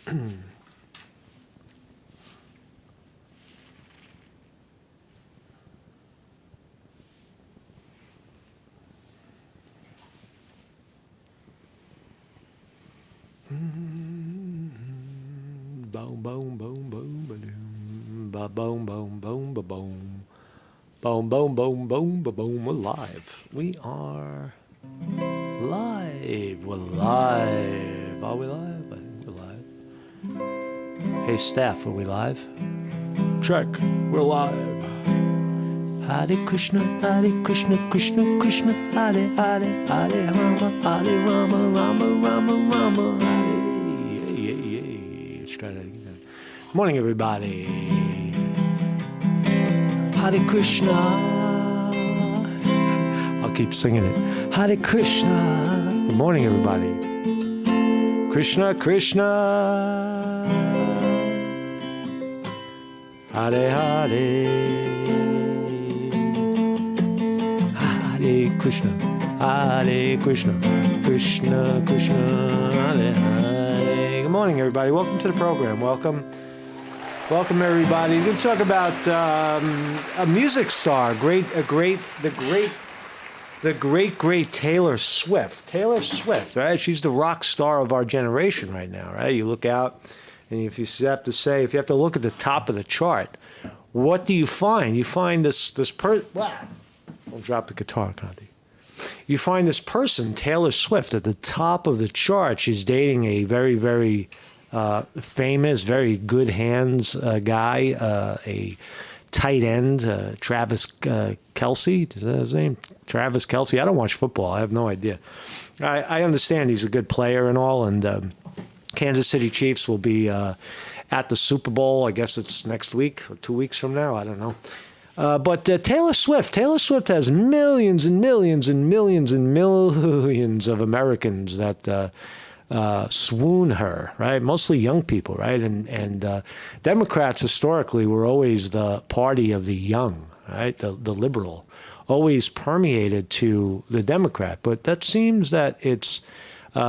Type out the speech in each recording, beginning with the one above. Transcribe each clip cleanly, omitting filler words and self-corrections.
Boom, boom, boom, boom, ba-doom. Ba boom, boom, boom, ba boom. Boom, boom, boom, boom, ba boom. We're live. We are live. We're live. Are we live? I think we're live. Hey, staff, are we live? Check. We're live. Hare Krishna, Hare Krishna, Krishna Krishna, Hare Hare, Hare Rama, Hare Rama, Rama Rama, Rama Hare. Let's try that again. Morning, everybody. Hare Krishna. I'll keep singing it. Hare Krishna. Good morning, everybody. Krishna Krishna. Hare Hare. Hare Krishna, Hare Krishna, Krishna Krishna, Hare Hare. Good morning, everybody. Welcome to the program. Welcome, everybody. We're going to talk about a music star, the great Taylor Swift. Taylor Swift, right? She's the rock star of our generation right now, right? You look out, and if you have to look at the top of the chart, what do you find? You find this Don't drop the guitar, Conte. You find this person, Taylor Swift, at the top of the chart. She's dating a very, very famous, very good hands guy, a tight end, Travis Kelce. Is that his name? Travis Kelce. I don't watch football. I have no idea. I understand he's a good player and all, and Kansas City Chiefs will be at the Super Bowl. I guess it's next week or 2 weeks from now. I don't know. But Taylor Swift has millions and millions and millions and millions of Americans that swoon her, right? Mostly young people, right? And Democrats historically were always the party of the young, right? The liberal, always permeated to the Democrat. But that seems that it's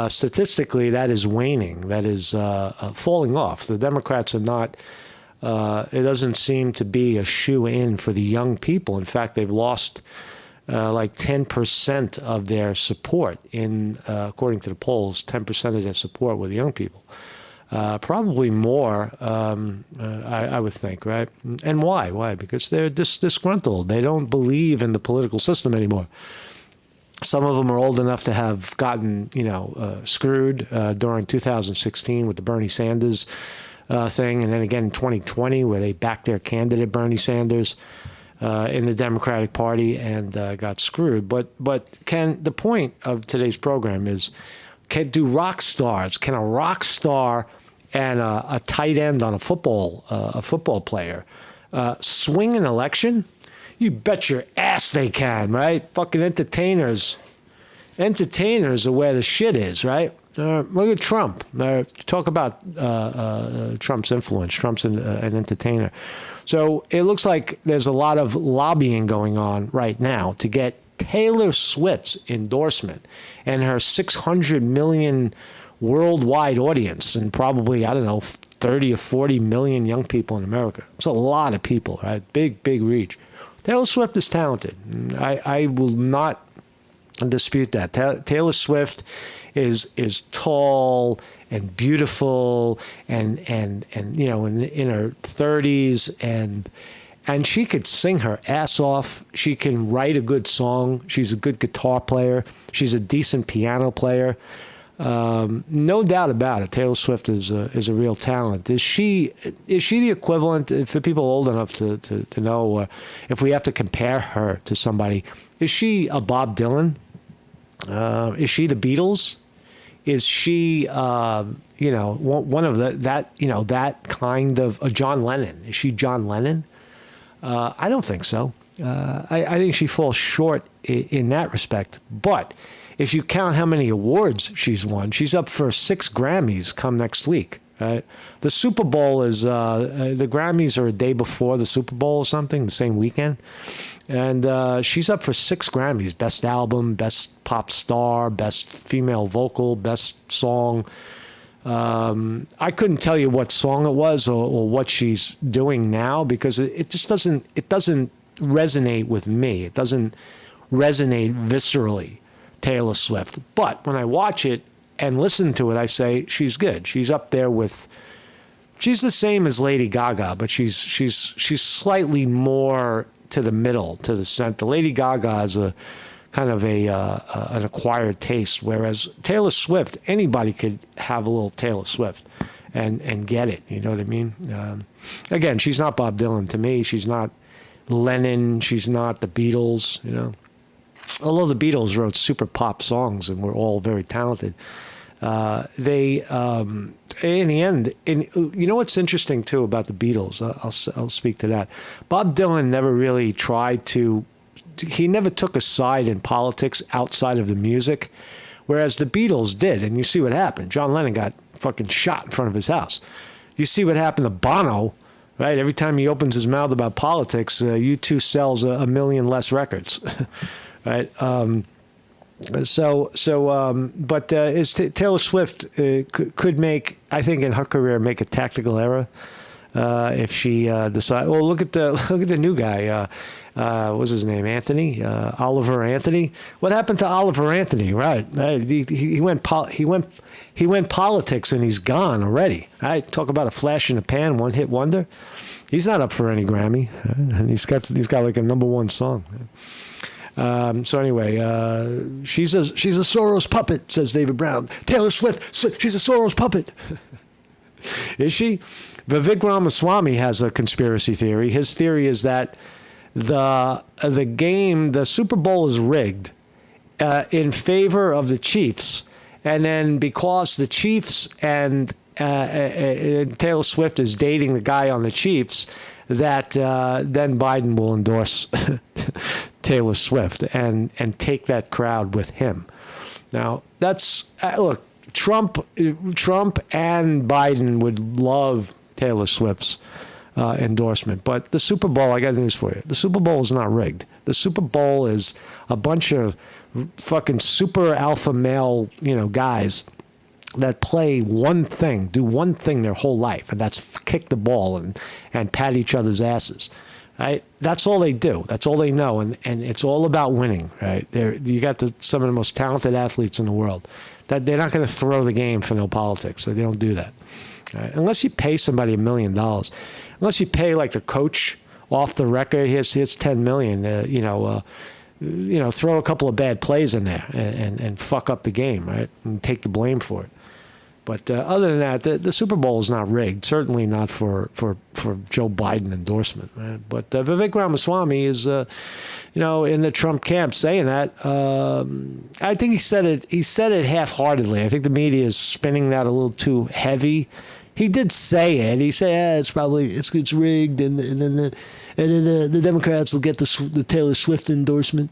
statistically that is waning, that is falling off. The Democrats are not. It doesn't seem to be a shoe-in for the young people. In fact, they've lost like 10% of their support according to the polls, 10% of their support with young people. Probably more, I would think, right? And why? Why? Because they're disgruntled. They don't believe in the political system anymore. Some of them are old enough to have gotten, screwed during 2016 with the Bernie Sanders thing, and then again in 2020 where they backed their candidate Bernie Sanders in the Democratic Party and got screwed. But the point of today's program is, can a rock star and a tight end on a football player swing an election? You bet your ass they can, right? Fucking entertainers are where the shit is, right? Look at Trump. Talk about Trump's influence. Trump's an entertainer. So it looks like there's a lot of lobbying going on right now to get Taylor Swift's endorsement and her 600 million worldwide audience and probably, 30 or 40 million young people in America. It's a lot of people, right? Big reach. Taylor Swift is talented. I will not dispute that. Taylor Swift is tall and beautiful and in her 30s and she could sing her ass off. She can write a good song. She's a good guitar player. She's a decent piano player. No doubt about it. Taylor Swift is a real talent. Is she the equivalent, for people old enough to know, if we have to compare her to somebody, is she a Bob Dylan? Is she the Beatles? Is she, one of that kind of a John Lennon? Is she John Lennon? I don't think so. I think she falls short in that respect. But if you count how many awards she's won, she's up for 6 Grammys come next week. The Super Bowl is, the Grammys are a day before the Super Bowl or something, the same weekend. And she's up for 6 Grammys: Best Album, Best Pop Star, Best Female Vocal, Best Song. I couldn't tell you what song it was or what she's doing now because it just doesn't resonate with me. It doesn't resonate viscerally, Taylor Swift. But when I watch it and listen to it, I say she's good. She's up there with. She's the same as Lady Gaga, but she's slightly more to the middle, to the center. Lady Gaga is a kind of an acquired taste, whereas Taylor Swift, anybody could have a little Taylor Swift and get it. You know what I mean? Again, she's not Bob Dylan to me. She's not Lennon. She's not the Beatles. You know, although the Beatles wrote super pop songs and were all very talented. They in the end, you know what's interesting too about the Beatles? I'll speak to that. Bob Dylan never really tried to. He never took a side in politics outside of the music, whereas the Beatles did. And you see what happened. John Lennon got fucking shot in front of his house. You see what happened to Bono, right? Every time he opens his mouth about politics, U2 sells a million less records, right? But Taylor Swift could make, I think, in her career, make a tactical error if she decides. Well, look at the new guy. What's his name? Anthony, Oliver Anthony. What happened to Oliver Anthony? Right, he went politics and he's gone already. I talk about a flash in the pan, one hit wonder. He's not up for any Grammy, and he's got like a #1 song. So anyway, she's a Soros puppet, says David Brown. Taylor Swift, she's a Soros puppet. Is she? Vivek Ramaswamy has a conspiracy theory. His theory is that the Super Bowl is rigged in favor of the Chiefs, and then because the Chiefs and Taylor Swift is dating the guy on the Chiefs, that then Biden will endorse Taylor Swift and take that crowd with him. Now that's look, Trump and Biden would love Taylor Swift's endorsement, but the Super Bowl, I got news for you. The Super Bowl is not rigged. The Super Bowl is a bunch of fucking super alpha male, guys that play one thing, do one thing their whole life, and that's kick the ball and pat each other's asses. Right? That's all they do. That's all they know, and it's all about winning. Right? You got some of the most talented athletes in the world. That they're not going to throw the game for no politics. So they don't do that. Right? Unless you pay somebody $1 million, unless you pay like the coach off the record, here's $10 million. Throw a couple of bad plays in there and fuck up the game, right? And take the blame for it. But other than that, the Super Bowl is not rigged. Certainly not for Joe Biden endorsement. Right? But Vivek Ramaswamy is, in the Trump camp saying that. I think he said it half-heartedly. I think the media is spinning that a little too heavy. He did say it. He said, it's rigged, and then the Democrats will get the Taylor Swift endorsement.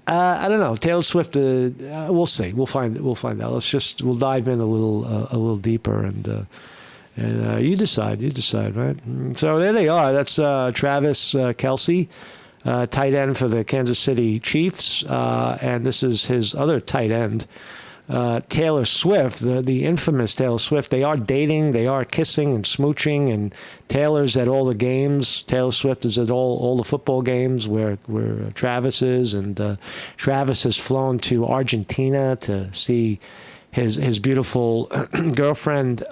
I don't know. Taylor Swift. We'll see. We'll find out. We'll dive in a little deeper, and you decide. You decide, right? So there they are. That's Travis Kelce, tight end for the Kansas City Chiefs, and this is his other tight end, Taylor Swift, the infamous Taylor Swift. They are dating, they are kissing and smooching, and Taylor's at all the games. Taylor Swift is at all the football games where Travis is, and Travis has flown to Argentina to see his beautiful girlfriend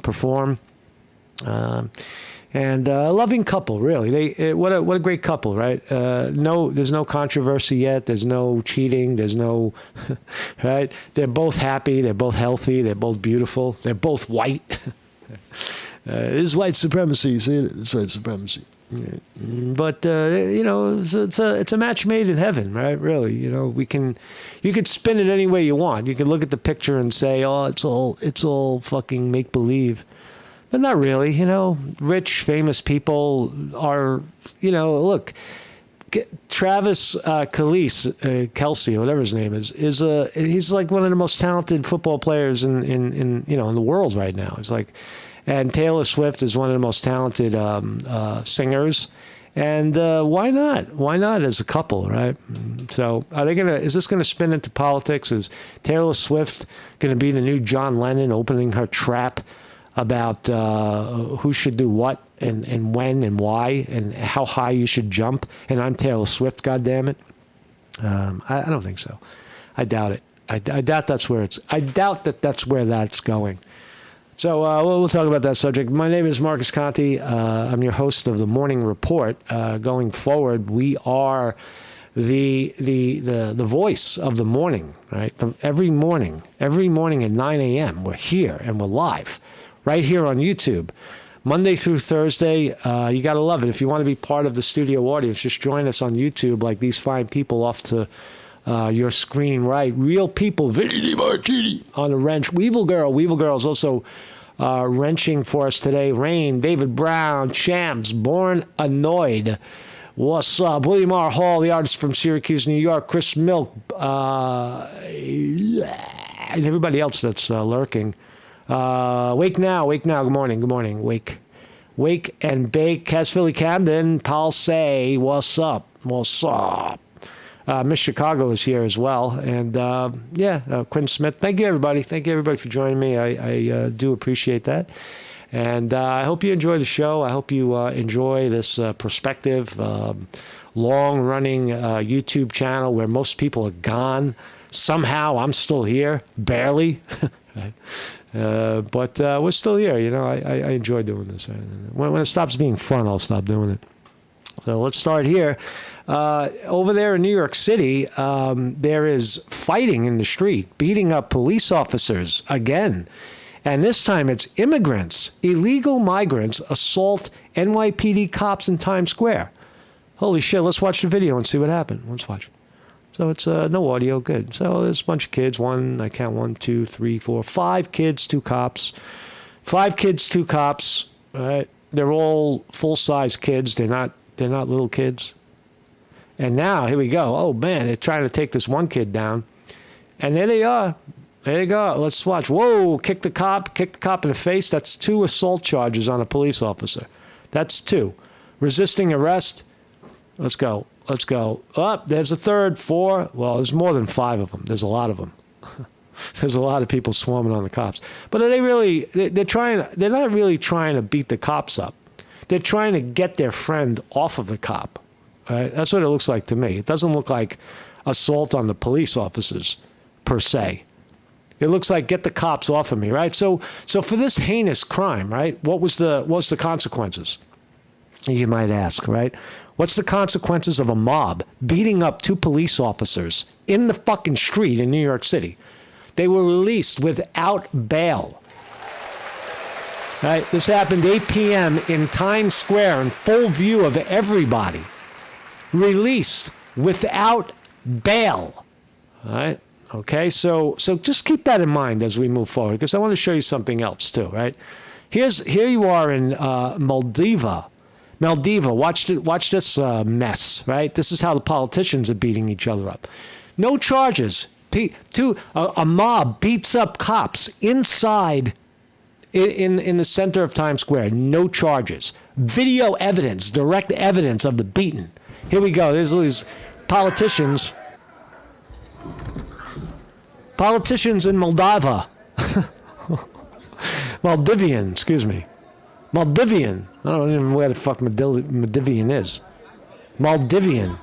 perform. And a loving couple, really. What a great couple, right? There's no controversy yet. There's no cheating. There's no, right? They're both happy. They're both healthy. They're both beautiful. They're both white. This is white supremacy. You see it? It's white supremacy. Yeah. But it's a match made in heaven, right? Really, you could spin it any way you want. You can look at the picture and say, oh, it's all fucking make believe. But not really, rich, famous people are, look, Travis Kelce, whatever his name is he's like one of the most talented football players in the world right now. It's like, and Taylor Swift is one of the most talented singers, And why not? Why not as a couple, right? So is this gonna spin into politics? Is Taylor Swift gonna be the new John Lennon, opening her trap about who should do what and when and why and how high you should jump? And I'm Taylor Swift, goddammit. I don't think so. I doubt it. I doubt that's where I doubt that's where that's going. So we'll talk about that subject. My name is Marcus Conte. I'm your host of the Morning Report. Going forward, we are the voice of the morning, right? Every morning at 9 a.m. we're here and we're live, right here on YouTube, Monday through Thursday. You gotta love it. If you want to be part of the studio audience, just join us on YouTube, like these fine people off to your screen, right? Real people, Vinny Martini on the wrench. Weevil Girl's also wrenching for us today. Rain, David Brown, Champs, Born Annoyed. What's up? William R. Hall, the artist from Syracuse, New York. Chris Milk, and everybody else that's lurking. Wake now. Good morning. Wake and Bake, Cas Philly Camden, Paul Say, what's up? Miss Chicago is here as well. And Quinn Smith. Thank you, everybody. For joining me. I do appreciate that. And I hope you enjoy the show. I hope you enjoy this perspective, long-running YouTube channel where most people are gone. Somehow I'm still here, barely. But we're still here. You know, I enjoy doing this. When it stops being fun, I'll stop doing it. So let's start here. Over there in New York City, there is fighting in the street, beating up police officers again. And this time it's immigrants, illegal migrants, assault NYPD cops in Times Square. Holy shit, let's watch the video and see what happened. Let's watch. So it's no audio, good. So there's a bunch of kids, I count 1, 2, 3, 4, 5 kids, 2 cops. 5 kids, 2 cops, right? They're all full-size kids. They're not little kids. And now, here we go. Oh, man, they're trying to take this one kid down. And there they are. There you go. Let's watch. Whoa, kick the cop in the face. That's 2 assault charges on a police officer. That's 2. Resisting arrest. Let's go. Oh, there's a third, 4. Well, there's more than 5 of them. There's a lot of them. There's a lot of people swarming on the cops. But are they really, they're not really trying to beat the cops up. They're trying to get their friend off of the cop. Right? That's what it looks like to me. It doesn't look like assault on the police officers, per se. It looks like get the cops off of me, right? So for this heinous crime, right, what's the consequences? You might ask, right? What's the consequences of a mob beating up 2 police officers in the fucking street in New York City? They were released without bail. Right? This happened 8 p.m. in Times Square in full view of everybody. Released without bail. All right? Okay, so just keep that in mind as we move forward, because I want to show you something else too, right? Here you are in Maldiva. Watch this mess, right? This is how the politicians are beating each other up. No charges. A mob beats up cops inside in the center of Times Square. No charges. Video evidence, direct evidence of the beating. Here we go. There's all these politicians. Politicians in Moldova. Maldivian, excuse me. Maldivian. I don't even know where the fuck Maldivian is. Maldivian.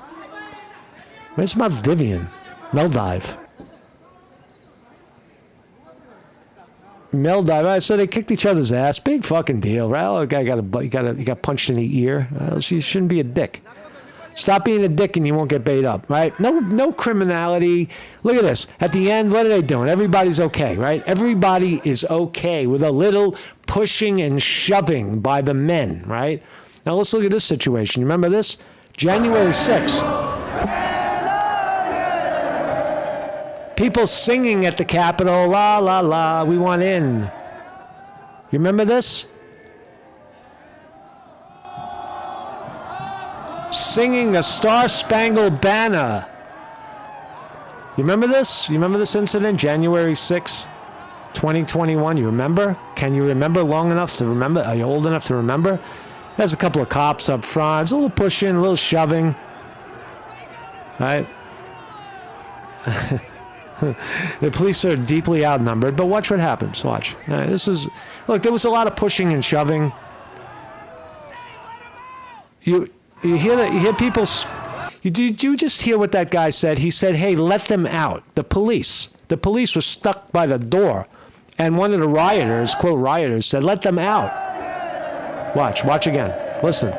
Where's Maldivian? Maldive. Maldive. So they kicked each other's ass. Big fucking deal, right? Oh, the guy got punched in the ear. She shouldn't be a dick. Stop being a dick and you won't get bait up, right? No criminality. Look at this. At the end, what are they doing? Everybody's okay, right? Everybody is okay with a little pushing and shoving by the men, right? Now let's look at this situation. You remember this? January 6th. People singing at the Capitol, la, la, la, we want in. You remember this? Singing a Star-Spangled Banner. You remember this? You remember this incident? January 6, 2021. You remember? Can you remember long enough to remember? Are you old enough to remember? There's a couple of cops up front. There's a little pushing, a little shoving. Right? The police are deeply outnumbered, but watch what happens. Watch. Look, there was a lot of pushing and shoving. You hear that? You hear people. Did you just hear what that guy said? He said, "Hey, let them out." The police was stuck by the door, and one of the rioters, quote rioters, said, "Let them out." Watch again. Listen.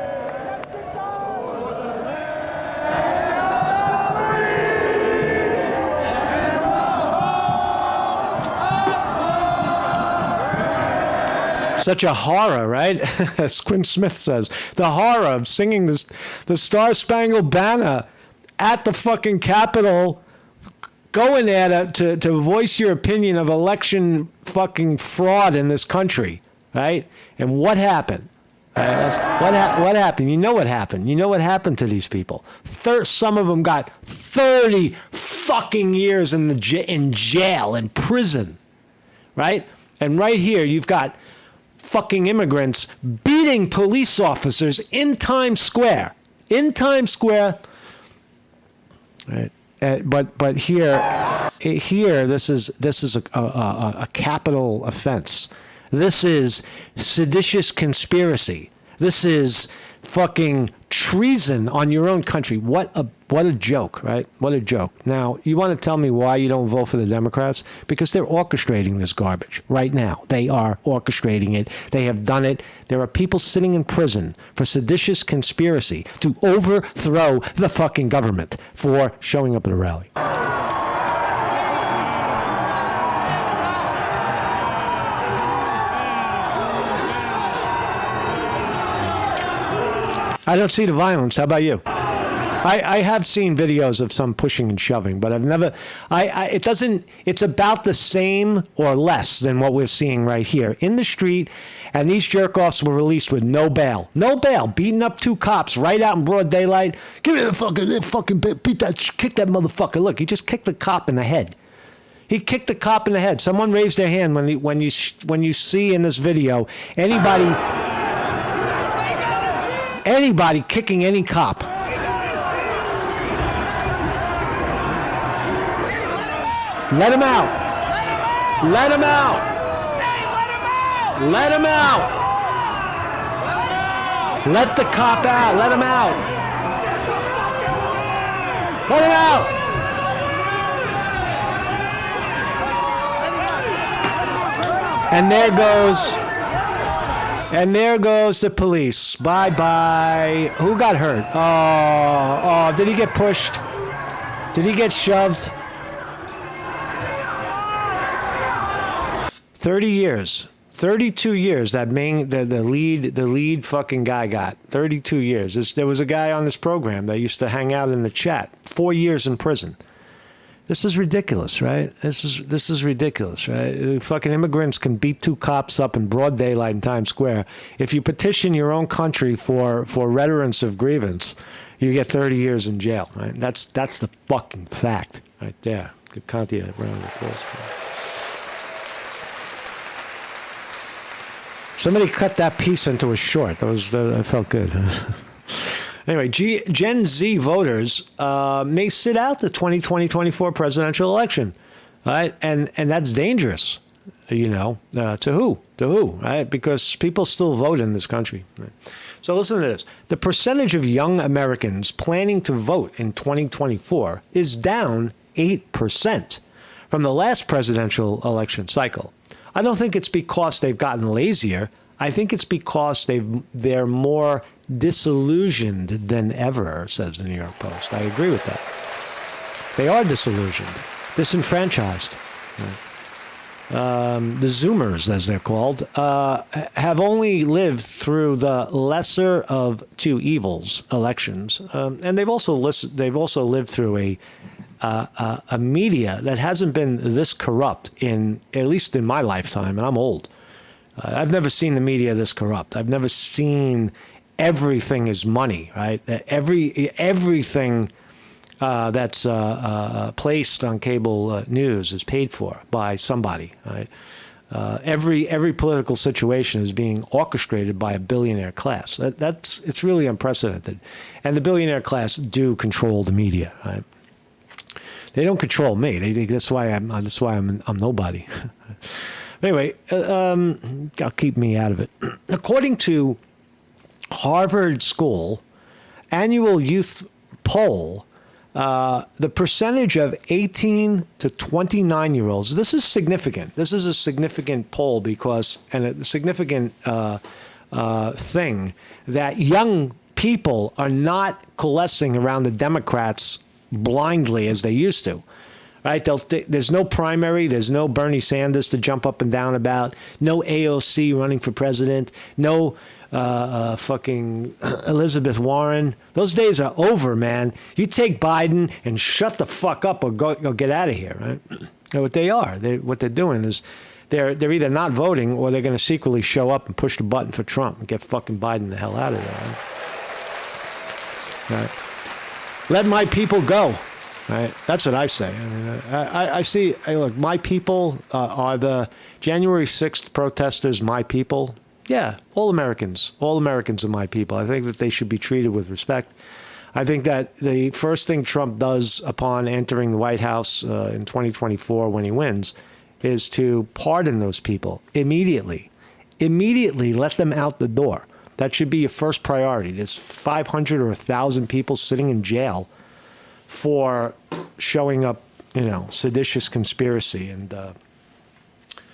Such a horror, right? As Quinn Smith says, the horror of singing the Star-Spangled Banner at the fucking Capitol, going there to voice your opinion of election fucking fraud in this country, right? And what happened? What happened? You know what happened. You know what happened to these people. Some of them got 30 fucking years in jail, in prison, right? And right here, you've got fucking immigrants beating police officers in Times Square. Right. But here, this is a capital offense. This is seditious conspiracy. This is fucking treason on your own country. What a joke, right? What a joke. Now, you want to tell me why you don't vote for the Democrats? Because they're orchestrating this garbage right now. They are orchestrating it. They have done it. There are people sitting in prison for seditious conspiracy to overthrow the fucking government for showing up at a rally. I don't see the violence. How about you? I have seen videos of some pushing and shoving, but I've never. It's about the same or less than what we're seeing right here in the street. And these jerk-offs were released with no bail, beating up two cops right out in broad daylight. Give me the fucking beat that, kick that motherfucker. Look, he just kicked the cop in the head. He kicked the cop in the head. Someone raised their hand when you see in this video anybody kicking any cop. Let him out. Let him out. Let him out. Let the cop out. Let him out. Let him out. And there goes the police. Bye-bye. Who got hurt? Oh, did he get pushed? Did he get shoved? 30 years. 32 years that the lead fucking guy got. 32 years. There was a guy on this program that used to hang out in the chat. 4 years in prison. This is ridiculous, right? This is ridiculous, right? Fucking immigrants can beat two cops up in broad daylight in Times Square. If you petition your own country for redress of grievance, you get 30 years in jail, right? That's the fucking fact right there. Give Conte a round of applause. Somebody cut that piece into a short. I felt good. Anyway, Gen Z voters may sit out the 2020-24 presidential election, right? And that's dangerous, to who? To who, right? Because people still vote in this country. Right? So listen to this. The percentage of young Americans planning to vote in 2024 is down 8% from the last presidential election cycle. I don't think it's because they've gotten lazier. I think it's because they're more disillusioned than ever, says the New York Post. I agree with that. They are disillusioned, disenfranchised. The Zoomers, as they're called, have only lived through the lesser of two evils, elections, and they've also lived through a media that hasn't been this corrupt at least in my lifetime, and I'm old. I've never seen the media this corrupt. I've never seen everything is money, right? Everything that's placed on cable news is paid for by somebody, right? Every political situation is being orchestrated by a billionaire class. It's really unprecedented, and the billionaire class do control the media. Right? They don't control me. They think that's why I'm nobody. Anyway, I'll keep me out of it. According to Harvard School annual youth poll, the percentage of 18 to 29-year-olds, this is significant. This is a significant poll because, and a significant thing, that young people are not coalescing around the Democrats blindly as they used to. Right? There's no primary. There's no Bernie Sanders to jump up and down about. No AOC running for president. No fucking Elizabeth Warren. Those days are over, man. You take Biden and shut the fuck up or go get out of here, right? And what they're doing is they're either not voting or they're going to secretly show up and push the button for Trump and get fucking Biden the hell out of there. Right? Let my people go. Right? That's what I say. I mean, I see. Look, my people are the January 6th protesters. My people. Yeah, all Americans. All Americans are my people. I think that they should be treated with respect. I think that the first thing Trump does upon entering the White House in 2024 when he wins is to pardon those people immediately. Immediately let them out the door. That should be your first priority. There's 500 or 1,000 people sitting in jail for showing up, seditious conspiracy and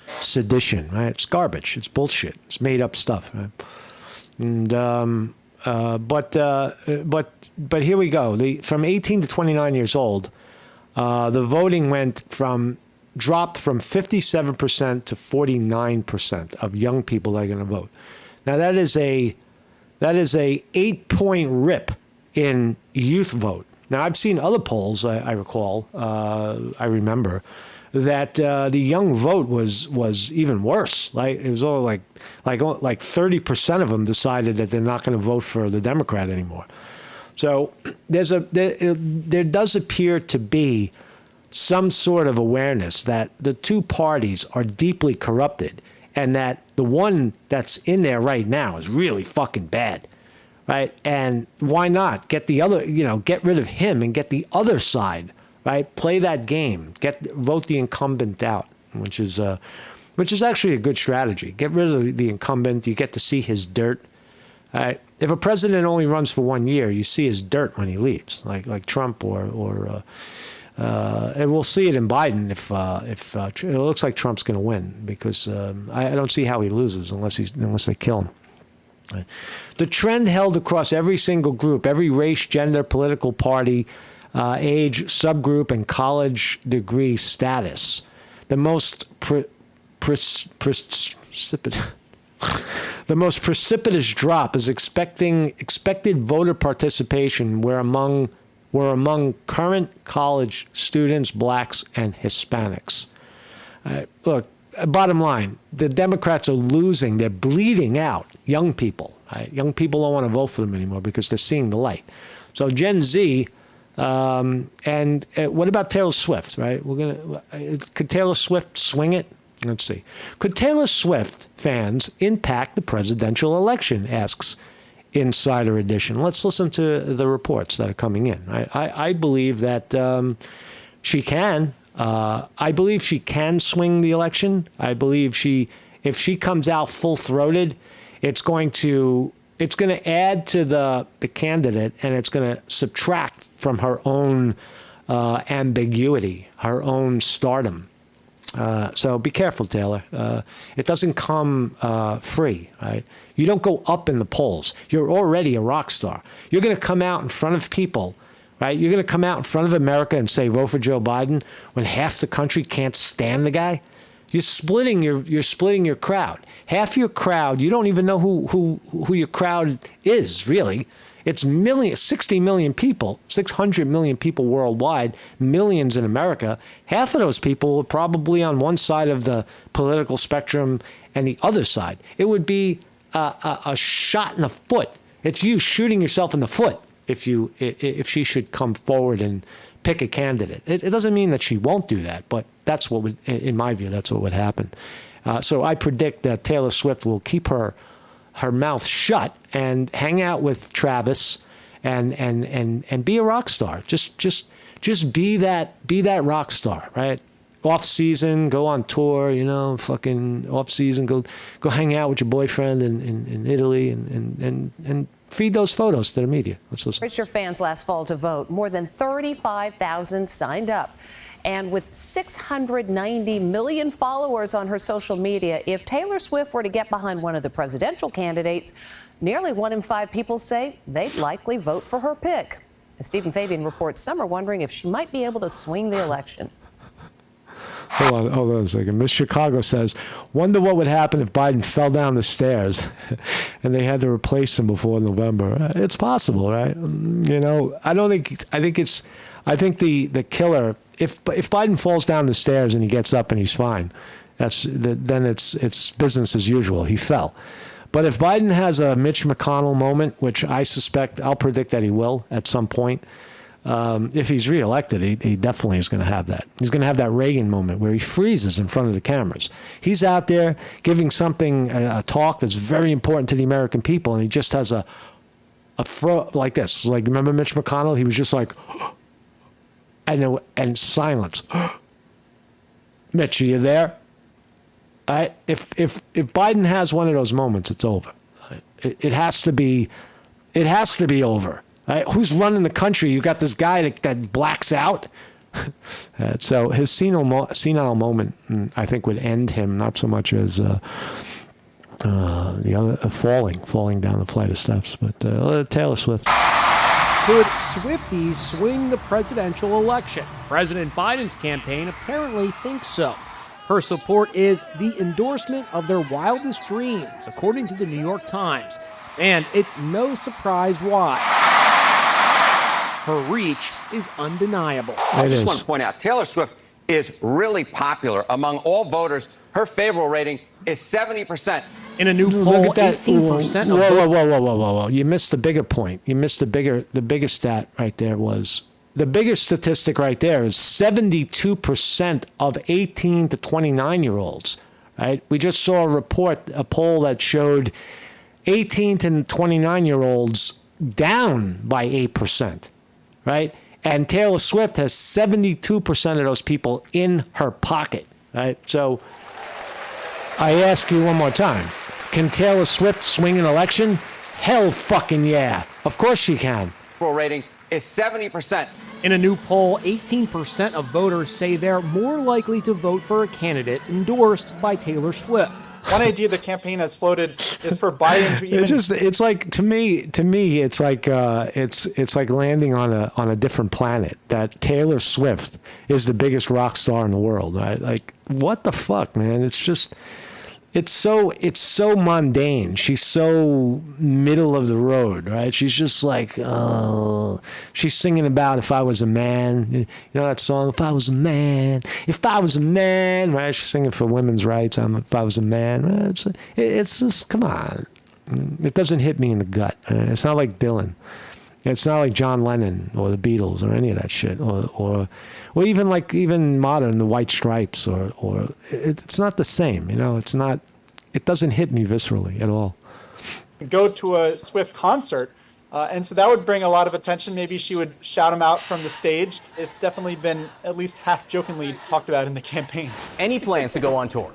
sedition, right? It's garbage. It's bullshit. It's made up stuff, right? And but here we go. From 18 to 29 years old, the voting dropped from 57% to 49% of young people that are going to vote. Now that is a 8-point rip in youth vote. Now, I've seen other polls, I recall, I remember, that the young vote was even worse. Like it was all like 30% of them decided that they're not going to vote for the Democrat anymore. So there does appear to be some sort of awareness that the two parties are deeply corrupted and that the one that's in there right now is really fucking bad. Right. And why not get the other, get rid of him and get the other side. Right. Play that game. Vote the incumbent out, which is actually a good strategy. Get rid of the incumbent. You get to see his dirt. Right. If a president only runs for 1 year, you see his dirt when he leaves, like Trump or and we'll see it in Biden if it looks like Trump's going to win because I don't see how he loses unless they kill him. The trend held across every single group, every race, gender, political party, age, subgroup, and college degree status. The most precipitous drop is expected voter participation were among current college students, blacks, and Hispanics. Look. Bottom line, the Democrats are losing. They're bleeding out young people. Right? Young people don't want to vote for them anymore because they're seeing the light. So Gen Z, and what about Taylor Swift? Right? Could Taylor Swift swing it? Let's see. Could Taylor Swift fans impact the presidential election? Asks Insider Edition. Let's listen to the reports that are coming in. I believe that she can. I believe she can swing the election. I believe if she comes out full-throated, it's going to add to the candidate and it's going to subtract from her own ambiguity, her own stardom. So be careful, Taylor. It doesn't come free, right? You don't go up in the polls. You're already a rock star. You're going to come out in front of people. Right? You're going to come out in front of America and say, vote for Joe Biden when half the country can't stand the guy. You're splitting your crowd. Half your crowd, you don't even know who your crowd is, really. It's 60 million people, 600 million people worldwide, millions in America. Half of those people are probably on one side of the political spectrum and the other side. It would be a shot in the foot. It's you shooting yourself in the foot if she should come forward and pick a candidate. It doesn't mean that she won't do that, but that's what would, in my view, that's what would happen. So I predict that Taylor Swift will keep her mouth shut and hang out with Travis and be a rock star. Just be that rock star, right? Off season, go on tour, fucking off season, go hang out with your boyfriend in Italy and feed those photos to the media. Let's listen. Reached your fans last fall to vote. More than 35,000 signed up. And with 690 million followers on her social media, if Taylor Swift were to get behind one of the presidential candidates, nearly 1 in 5 people say they'd likely vote for her pick. As Stephen Fabian reports, some are wondering if she might be able to swing the election. Hold on a second. Miss Chicago says, wonder what would happen if Biden fell down the stairs and they had to replace him before November. It's possible, right? I think the killer, if Biden falls down the stairs and he gets up and he's fine, then it's business as usual. He fell. But if Biden has a Mitch McConnell moment, which I'll predict that he will at some point, if he's reelected, he definitely is going to have that. He's going to have that Reagan moment where he freezes in front of the cameras. He's out there giving a talk that's very important to the American people, and he just has a like this. Like, remember Mitch McConnell? He was just like, and silence. Mitch, are you there? If Biden has one of those moments, it's over. It has to be over. Who's running the country? You got this guy that blacks out. So his senile moment, I think, would end him, not so much as the other falling down the flight of steps, but Taylor Swift. Could Swifties swing the presidential election? President Biden's campaign apparently thinks so. Her support is the endorsement of their wildest dreams, according to the New York Times. And it's no surprise why. Her reach is undeniable. I just want to point out, Taylor Swift is really popular among all voters. Her favorable rating is 70%. In a new poll, 18% Whoa. You missed the bigger point. You missed the bigger stat right there was, the biggest statistic right there is 72% of 18 to 29-year-olds, right? We just saw a poll that showed 18 to 29-year-olds down by 8%, right? And Taylor Swift has 72% of those people in her pocket, right? So I ask you one more time, can Taylor Swift swing an election? Hell fucking yeah. Of course she can. Rating is 70%. In a new poll, 18% of voters say they're more likely to vote for a candidate endorsed by Taylor Swift. One idea the campaign has floated is for Biden to even... It's like, to me, it's like landing on a different planet. That Taylor Swift is the biggest rock star in the world, right? Like, what the fuck, man? It's so mundane. She's so middle of the road, right? She's just like, she's singing about if I was a man. You know that song, If I Was a Man, right? She's singing for women's rights. If I was a man. It's just, come on. It doesn't hit me in the gut. It's not like Dylan. It's not like John Lennon or the Beatles or any of that shit, or even modern, the White Stripes, or it's not the same, It's not. It doesn't hit me viscerally at all. Go to a Swift concert, and so that would bring a lot of attention. Maybe she would shout him out from the stage. It's definitely been at least half jokingly talked about in the campaign. Any plans to go on tour?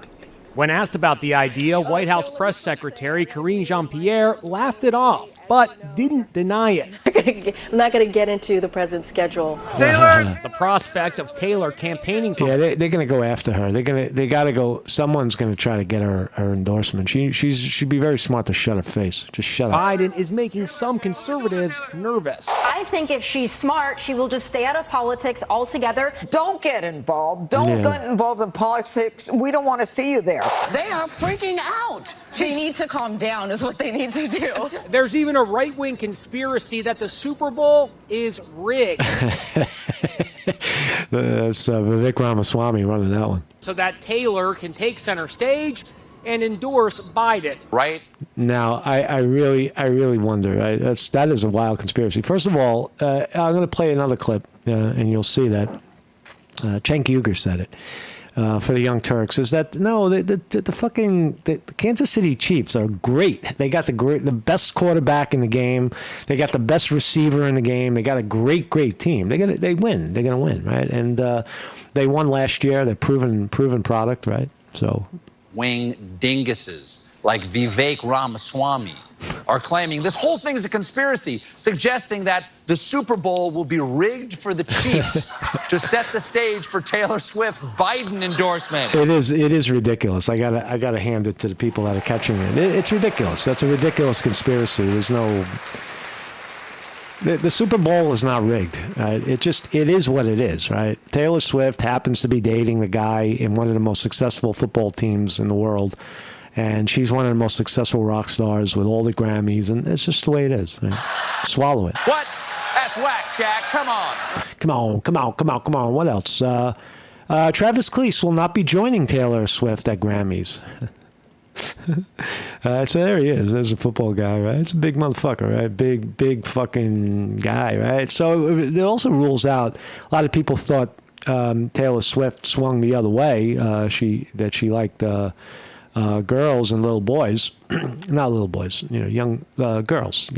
When asked about the idea, White House Press Secretary Karine Jean-Pierre laughed it off, but didn't deny it. I'm not going to get into the president's schedule. Taylor! The prospect of Taylor campaigning for... Yeah, they're going to go after her. They got to go. Someone's going to try to get her endorsement. She'd be very smart to shut her face. Just shut up. Biden is making some conservatives nervous. I think if she's smart, she will just stay out of politics altogether. Don't get involved. Don't get involved in politics. We don't want to see you there. They are freaking out. They need to calm down is what they need to do. There's even a right-wing conspiracy that the Super Bowl is rigged. That's Vivek Ramaswamy running that one. So that Taylor can take center stage and endorse Biden. Right? Now, I really wonder. That is a wild conspiracy. First of all, I'm going to play another clip, and you'll see that Cenk Uygur said it for the Young Turks. Is that no? The Kansas City Chiefs are great. They got the best quarterback in the game. They got the best receiver in the game. They got a great team. They win. They're going to win, right? And they won last year. They're proven product, right? So. Wing dinguses like Vivek Ramaswamy are claiming this whole thing is a conspiracy, suggesting that the Super Bowl will be rigged for the Chiefs to set the stage for Taylor Swift's Biden endorsement. It is ridiculous. I gotta hand it to the people that are catching it. It's ridiculous. That's a ridiculous conspiracy. There's no. The Super Bowl is not rigged. Right? It is what it is, right? Taylor Swift happens to be dating the guy in one of the most successful football teams in the world, and she's one of the most successful rock stars with all the Grammys, and it's just the way it is. Right? Swallow it. What? That's whack, Jack. Come on. What else? Travis Cleese will not be joining Taylor Swift at Grammys. So there he is. There's a football guy, right? It's a big motherfucker, right? Big fucking guy, right? So it also rules out. A lot of people thought Taylor Swift swung the other way. She liked girls and little boys, not little boys, young girls.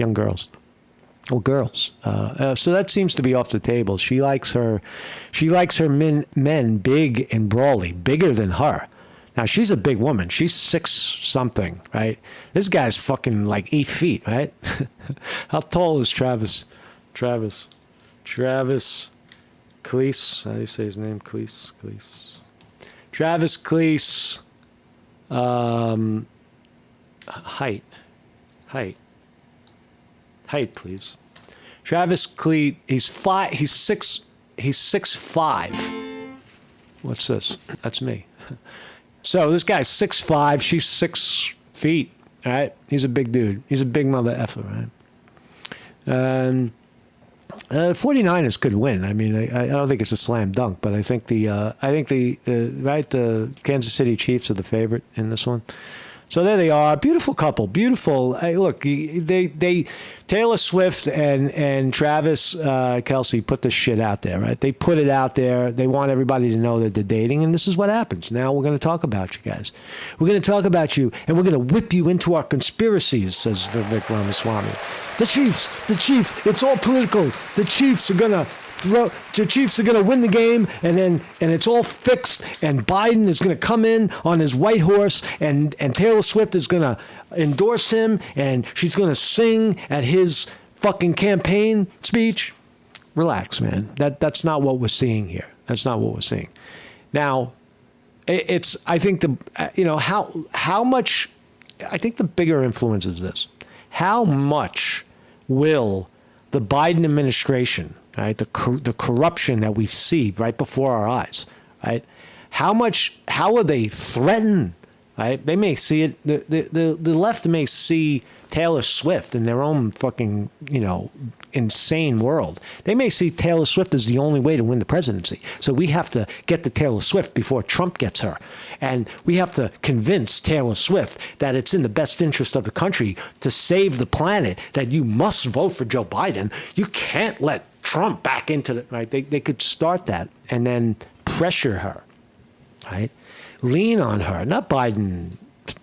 Well, girls. So that seems to be off the table. She likes her men big and brawly, bigger than her. Now, she's a big woman. She's 6-something, right? This guy's fucking like 8 feet, right? How tall is Travis Cleese. How do you say his name? Cleese. Travis Cleese. Height, please. Travis Cleese. He's 6'5". What's this? That's me. So this guy's 6'5", she's 6 feet, right? He's a big dude. He's a big mother effer, right? 49ers could win. I mean, I don't think it's a slam dunk, but I think the Kansas City Chiefs are the favorite in this one. So there they are, beautiful couple, beautiful. Hey, look, Taylor Swift and Travis Kelce put this shit out there, right? They put it out there. They want everybody to know that they're dating, and this is what happens. Now we're going to talk about you guys. We're going to talk about you, and we're going to whip you into our conspiracies, says Vivek Ramaswamy. The Chiefs, it's all political. The Chiefs are going to win the game, and it's all fixed, and Biden is going to come in on his white horse, and Taylor Swift is going to endorse him, and she's going to sing at his fucking campaign speech. Relax, man. That's not what we're seeing here. That's not what we're seeing. Now, I think how much, I think the bigger influence is this. How much will the Biden administration, right, the corruption that we see right before our eyes, right? How are they threatened, right? They may see it. The left may see Taylor Swift in their own fucking insane world. They may see Taylor Swift as the only way to win the presidency. So we have to get to Taylor Swift before Trump gets her, and we have to convince Taylor Swift that it's in the best interest of the country to save the planet. That you must vote for Joe Biden. You can't let Trump back into the right. They could start that and then pressure her, right? Lean on her, not Biden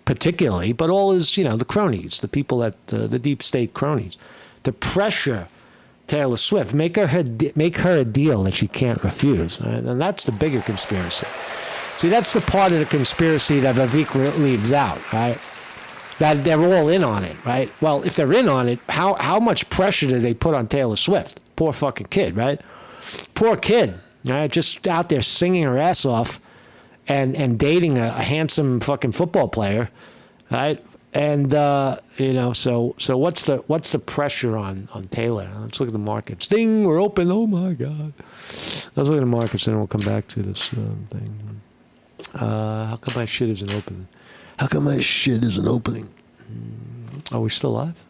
particularly, but all his, the cronies, the people that the deep state cronies, to pressure Taylor Swift, make her a deal that she can't refuse, right? And that's the bigger conspiracy. See, that's the part of the conspiracy that Vivek leaves out, right? That they're all in on it, right? Well, if they're in on it, how much pressure do they put on Taylor Swift? Poor fucking kid, right? Poor kid, right? Just out there singing her ass off and dating a handsome fucking football player, right? And so what's the pressure on Taylor? Let's look at the markets. Ding, we're open. Oh my God. Let's look at the markets, and we'll come back to this thing. How come my shit isn't opening? Are we still live?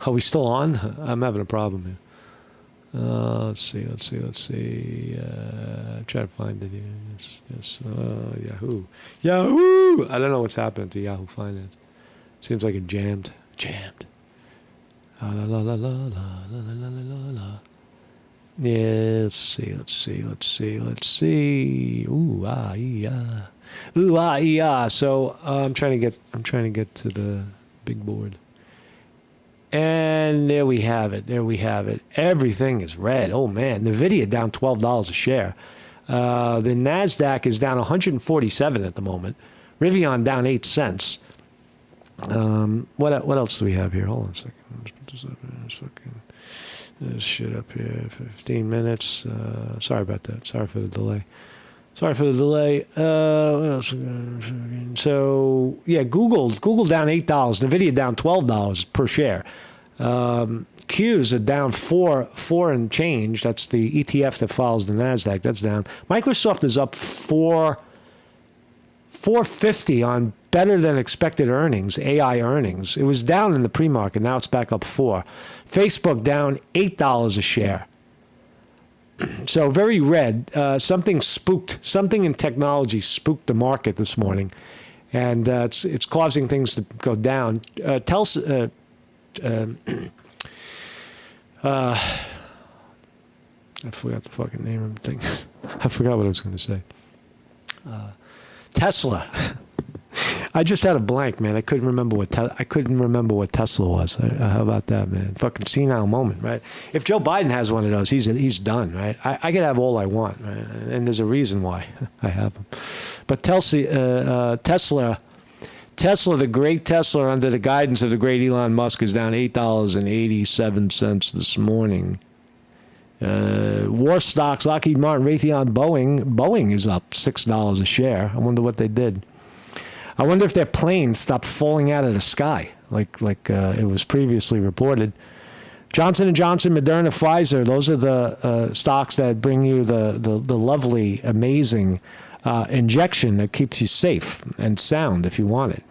Are we still on? I'm having a problem here. Let's see. Try to find it here. Yes. Yahoo. I don't know what's happening to Yahoo Finance. Seems like it jammed. La la la la la la la la la. Yeah, let's see. So I'm trying to get to the big board. And there we have it. Everything is red. Oh man, Nvidia down $12 a share. The Nasdaq is down 147 at the moment. Rivian down 8 cents. What else do we have here? Hold on a second. Let's fucking this shit up here. 15 minutes. Sorry about that. Sorry for the delay. What else? So yeah, Google down $8. Nvidia down $12 per share. Q's are down four and change. That's the ETF that follows the Nasdaq. That's down. Microsoft is up 450 on better than expected earnings, AI earnings. It was down in the pre-market. Now it's back up 4. Facebook down $8 a share. So very red. Something in technology spooked the market this morning, and it's causing things to go down. I forgot the fucking name of the thing. I forgot what I was going to say. Tesla. I just had a blank, man. I couldn't remember what Tesla was. How about that, man? Fucking senile moment, right? If Joe Biden has one of those, he's done, right? I could have all I want, right? And there's a reason why I have them. But Tesla, the great Tesla, under the guidance of the great Elon Musk, is down $8.87 this morning. War stocks: Lockheed Martin, Raytheon, Boeing. Boeing is up $6 a share. I wonder what they did. I wonder if their planes stopped falling out of the sky, like it was previously reported. Johnson & Johnson, Moderna, Pfizer, those are the stocks that bring you the lovely, amazing injection that keeps you safe and sound if you want it,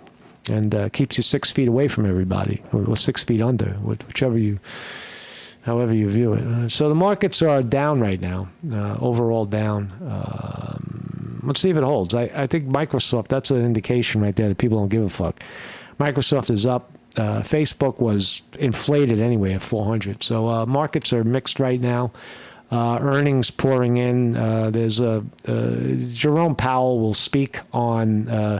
and keeps you 6 feet away from everybody, or 6 feet under, however you view it. So the markets are down right now, overall down. Let's see if it holds. I think Microsoft, that's an indication right there that people don't give a fuck. Microsoft is up. Facebook was inflated anyway at 400. So markets are mixed right now. Earnings pouring in. There's Jerome Powell will speak on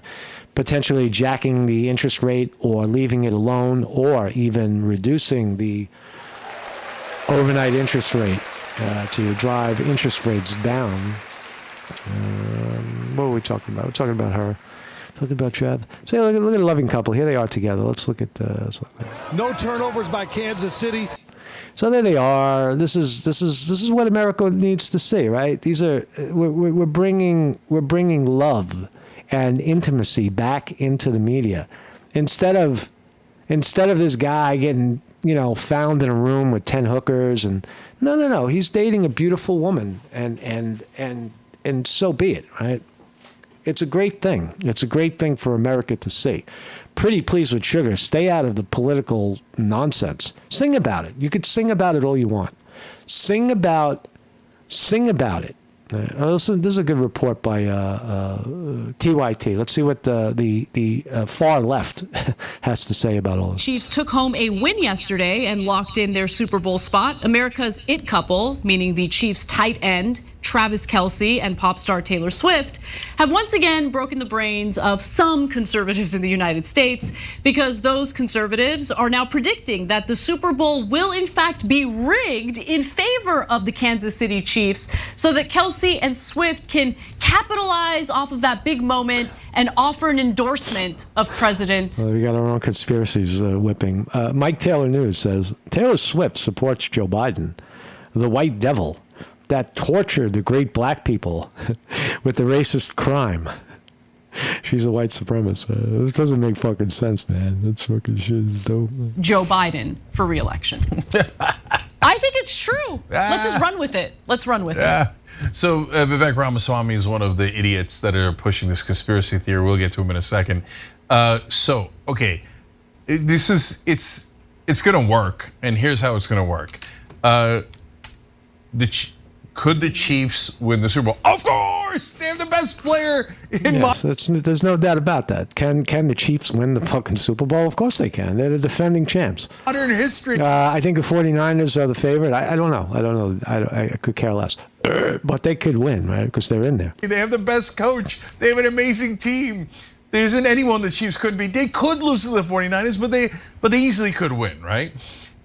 potentially jacking the interest rate or leaving it alone, or even reducing the overnight interest rate to drive interest rates down. What were we talking about? We're talking about her. Talking about Trav. Say, look at a loving couple. Here they are together. Let's look at. No turnovers by Kansas City. So there they are. This is what America needs to see, right? These are we're bringing love and intimacy back into the media, instead of this guy getting found in a room with 10 hookers and no. He's dating a beautiful woman and so be it, right? It's a great thing. It's a great thing for America to see. Pretty pleased with sugar. Stay out of the political nonsense. Sing about it. You could sing about it all you want. Sing about it. Listen, this is a good report by TYT. Let's see what the far left has to say about all this. Chiefs took home a win yesterday and locked in their Super Bowl spot. America's it couple, meaning the Chiefs' tight end, Travis Kelce, and pop star Taylor Swift, have once again broken the brains of some conservatives in the United States, because those conservatives are now predicting that the Super Bowl will in fact be rigged in favor of the Kansas City Chiefs, so that Kelce and Swift can capitalize off of that big moment and offer an endorsement of President. We got our own conspiracies whipping. Mike Taylor News says Taylor Swift supports Joe Biden, the white devil that tortured the great black people with the racist crime. She's a white supremacist. This doesn't make fucking sense, man. That's fucking shit is dope. Joe Biden for re-election. I think it's true. Let's just run with it. Let's run with it. So Vivek Ramaswamy is one of the idiots that are pushing this conspiracy theory. We'll get to him in a second. Okay, it's going to work, and here's how it's going to work. could the Chiefs win the Super Bowl? Of course, they have the best player in there's no doubt about that. Can the Chiefs win the fucking Super Bowl? Of course they can. They're the defending champs. modern history. I think the 49ers are the favorite. I don't know. I could care less. But they could win, right? Because they're in there. They have the best coach. They have an amazing team. There isn't anyone the Chiefs couldn't beat. They could lose to the 49ers, but they easily could win, right?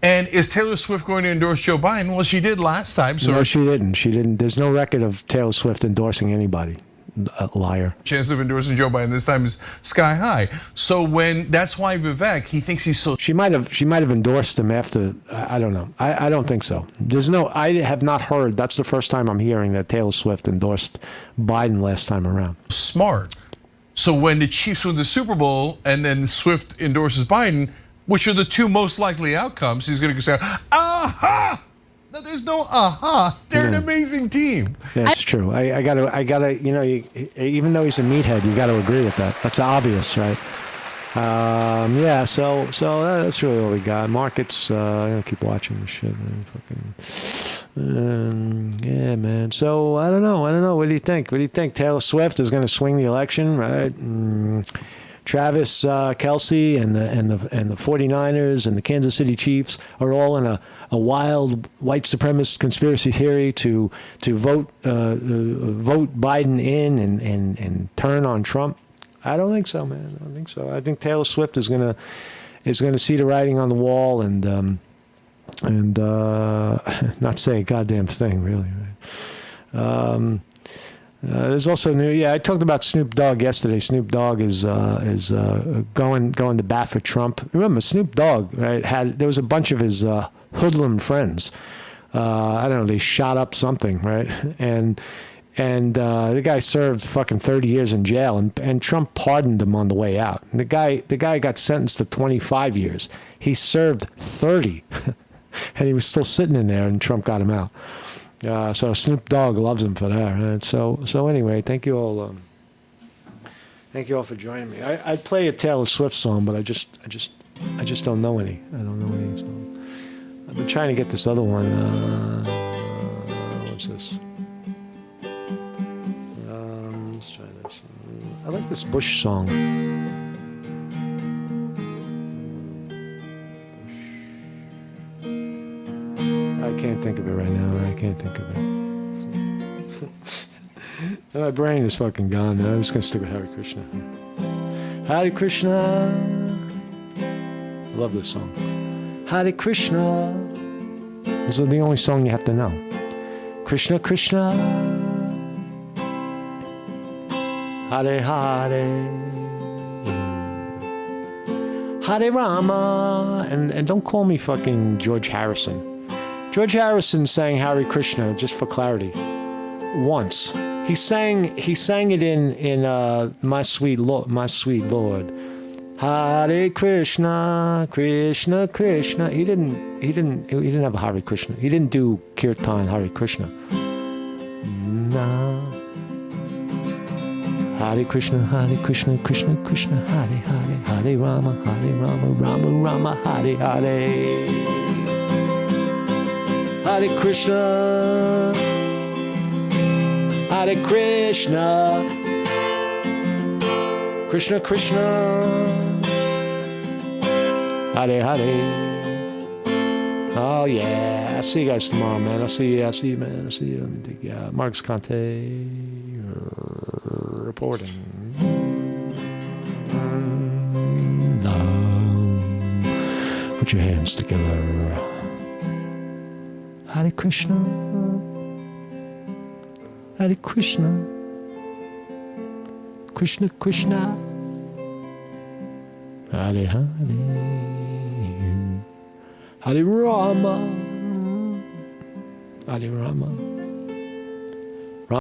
And is Taylor Swift going to endorse Joe Biden? Well, she did last time. So No, she didn't. She didn't. There's no record of Taylor Swift endorsing anybody. A liar. Chance of endorsing Joe Biden this time is sky high. So that's why Vivek, he thinks he's so. She might have endorsed him after. I don't know. I don't think so. I have not heard. That's the first time I'm hearing that Taylor Swift endorsed Biden last time around. Smart. So when the Chiefs win the Super Bowl and then Swift endorses Biden, which are the two most likely outcomes, he's going to say, aha! No, there's no aha. They're an amazing team. Yeah, it's true. I gotta, even though he's a meathead, you got to agree with that. That's obvious, right? Yeah. So that's really all we got. Markets. I'm gonna keep watching this shit, man. Yeah, man. So I don't know. What do you think? Taylor Swift is going to swing the election, right? Travis Kelce and the 49ers and the Kansas City Chiefs are all in a wild white supremacist conspiracy theory to vote Biden in and turn on Trump. I don't think so, man. I don't think so. I think Taylor Swift is gonna see the writing on the wall and not say a goddamn thing, really. Right? There's also new. Yeah, I talked about Snoop Dogg yesterday. Snoop Dogg is going to bat for Trump. Remember, Snoop Dogg, right, there was a bunch of his hoodlum friends. I don't know. They shot up something, right? And the guy served fucking 30 years in jail, and Trump pardoned him on the way out. And the guy got sentenced to 25 years. He served 30, and he was still sitting in there, and Trump got him out. So Snoop Dogg loves him for that. Right? So anyway, thank you all. Thank you all for joining me. I'd play a Taylor Swift song, but I just don't know any. I don't know any. So I've been trying to get this other one. What's this? Let's try this. I like this Bush song. I can't think of it right now. I can't think of it. My brain is fucking gone. I'm just gonna stick with Hare Krishna. Hare Krishna. I love this song. Hare Krishna. This is the only song you have to know. Krishna Krishna. Hare Hare. Hare Rama. And don't call me fucking George Harrison. George Harrison sang Hare Krishna, just for clarity, once. He sang it in My Sweet Lord. Hare Krishna, Krishna Krishna. He didn't have a Hare Krishna. He didn't do Kirtan Hare Krishna. No. Hare Krishna, Krishna Krishna, Hare Hare, Hare Rama, Rama Rama, Hare Hare. Hare Krishna, Hare Krishna, Krishna Krishna, Hare Hare. Oh yeah, I'll see you guys tomorrow, man. I'll see you, man. I'll see you. Let me take Marcus Conte reporting. Put your hands together. Hare Krishna, Hare Krishna, Krishna Krishna, Hare Hare, Hare Rama, Hare Rama.